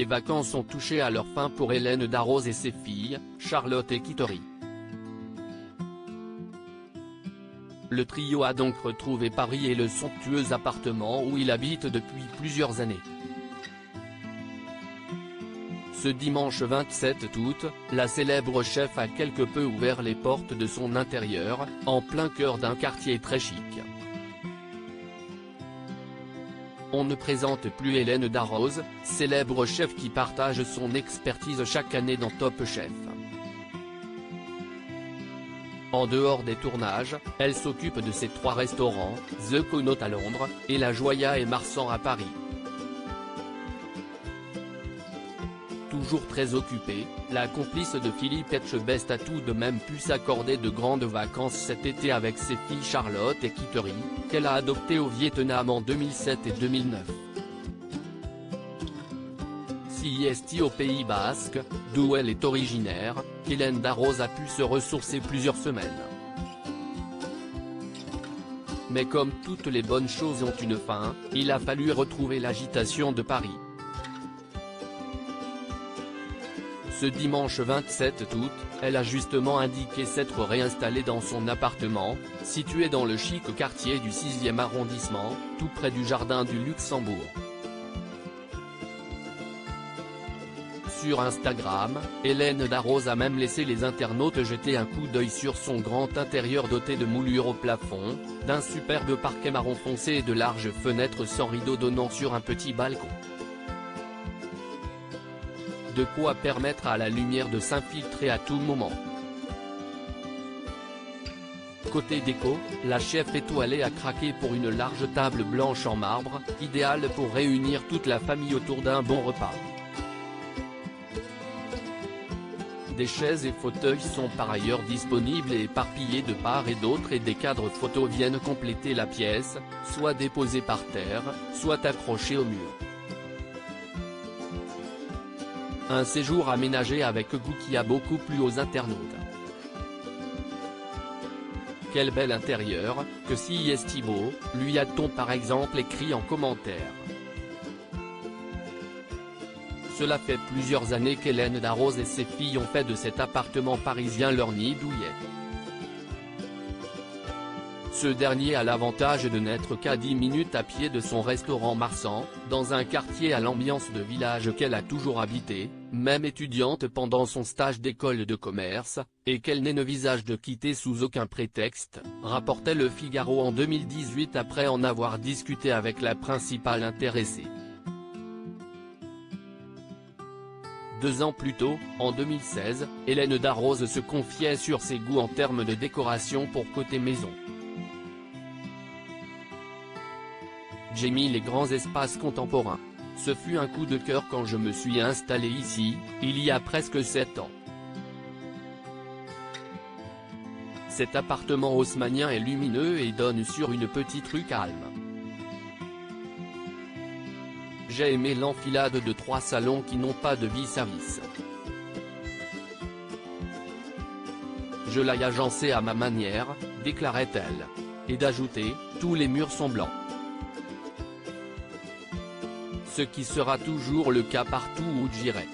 les vacances ont touché à leur fin pour Hélène Darroze et ses filles, Charlotte et Kittery. Le trio a donc retrouvé Paris et le somptueux appartement où il habite depuis plusieurs années. Ce dimanche 27 août, la célèbre chef a quelque peu ouvert les portes de son intérieur, en plein cœur d'un quartier très chic. On ne présente plus Hélène Darroze, célèbre chef qui partage son expertise chaque année dans Top Chef. En dehors des tournages, elle s'occupe de ses 3 restaurants, The Connaught à Londres, et la Joya et Marsan à Paris. Toujours très occupée, la complice de Philippe Etchebest a tout de même pu s'accorder de grandes vacances cet été avec ses filles Charlotte et Kittery, qu'elle a adoptées au Vietnam en 2007 et 2009. CIST au Pays Basque, d'où elle est originaire, Hélène Darroze a pu se ressourcer plusieurs semaines. Mais comme toutes les bonnes choses ont une fin, il a fallu retrouver l'agitation de Paris. Ce dimanche 27 août, elle a justement indiqué s'être réinstallée dans son appartement, situé dans le chic quartier du 6e arrondissement, tout près du Jardin du Luxembourg. Sur Instagram, Hélène Darroze a même laissé les internautes jeter un coup d'œil sur son grand intérieur doté de moulures au plafond, d'un superbe parquet marron foncé et de larges fenêtres sans rideaux donnant sur un petit balcon. De quoi permettre à la lumière de s'infiltrer à tout moment. Côté déco, la chef étoilée a craqué pour une large table blanche en marbre, idéale pour réunir toute la famille autour d'un bon repas. Des chaises et fauteuils sont par ailleurs disponibles et éparpillés de part et d'autre et des cadres photos viennent compléter la pièce, soit déposés par terre, soit accrochés au mur. Un séjour aménagé avec goût qui a beaucoup plu aux internautes. Quel bel intérieur, que CIST beau, lui a-t-on par exemple écrit en commentaire. Cela fait plusieurs années qu'Hélène Darroze et ses filles ont fait de cet appartement parisien leur nid douillet. Ce dernier a l'avantage de n'être qu'à 10 minutes à pied de son restaurant Marsan, dans un quartier à l'ambiance de village qu'elle a toujours habité, même étudiante pendant son stage d'école de commerce, et qu'elle n'envisage de quitter sous aucun prétexte, rapportait Le Figaro en 2018 après en avoir discuté avec la principale intéressée. 2 ans plus tôt, en 2016, Hélène Darroze se confiait sur ses goûts en termes de décoration pour côté maison. J'ai mis les grands espaces contemporains. Ce fut un coup de cœur quand je me suis installé ici, il y a presque 7 ans. Cet appartement haussmannien est lumineux et donne sur une petite rue calme. J'ai aimé l'enfilade de 3 salons qui n'ont pas de vis-à-vis. Je l'ai agencé à ma manière, déclarait-elle. Et d'ajouter, tous les murs sont blancs. Ce qui sera toujours le cas partout où j'irai.